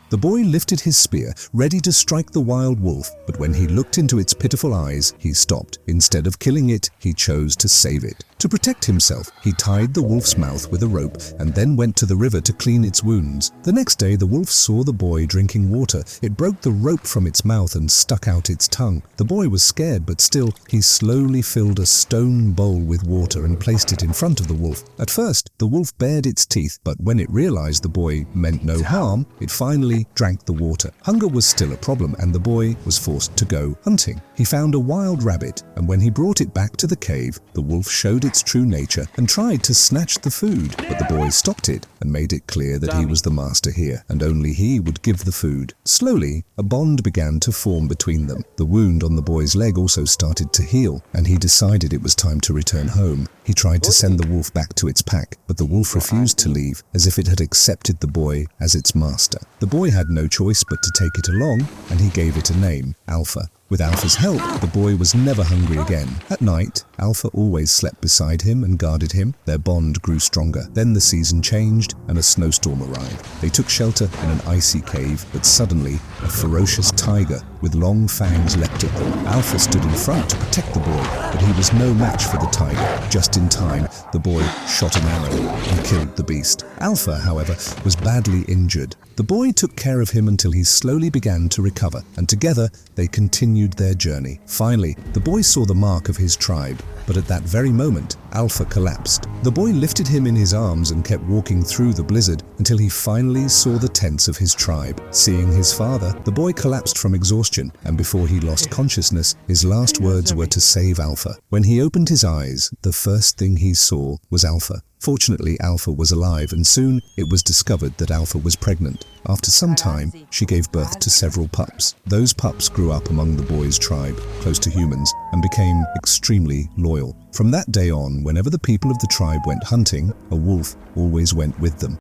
The boy lifted his spear, ready to strike the wild wolf, but when he looked into its pitiful eyes, he stopped. Instead of killing it, he chose to save it. To protect himself, he tied the wolf's mouth with a rope and then went to the river to clean its wounds. The next day, the wolf saw the boy drinking water. It broke the rope from its mouth and stuck out its tongue. The boy was scared, but still, he slowly filled a stone bowl with water and placed it in front of the wolf. At first, the wolf bared its teeth, but when it realized the boy meant no harm, it finally drank the water. Hunger was still a problem, and the boy was forced to go hunting. He found a wild rabbit, and when he brought it back to the cave, the wolf showed its true nature and tried to snatch the food, but the boy stopped it and made it clear that he was the master here, and only he would give the food. Slowly, a bond began to form between them. The wound on the boy's leg also started to heal, and he decided it was time to return home. He tried to send the wolf back to its pack, but the wolf refused to leave, as if it had accepted the boy as its master. The boy had no choice but to take it along, and he gave it a name, Alpha. With Alpha's help, the boy was never hungry again. At night, Alpha always slept beside him and guarded him. Their bond grew stronger. Then the season changed and a snowstorm arrived. They took shelter in an icy cave, but suddenly a ferocious tiger with long fangs leapt at them. Alpha stood in front to protect the boy, but he was no match for the tiger. Just in time, the boy shot an arrow and killed the beast. Alpha, however, was badly injured. The boy took care of him until he slowly began to recover, and together they continued their journey. Finally, the boy saw the mark of his tribe, but at that very moment, Alpha collapsed. The boy lifted him in his arms and kept walking through the blizzard until he finally saw the tents of his tribe. Seeing his father, the boy collapsed from exhaustion, and before he lost consciousness, his last words were to save Alpha. When he opened his eyes, the first thing he saw was Alpha. Fortunately, Alpha was alive, and soon it was discovered that Alpha was pregnant. After some time, she gave birth to several pups. Those pups grew up among the boy's tribe, close to humans, and became extremely loyal. From that day on, whenever the people of the tribe went hunting, a wolf always went with them.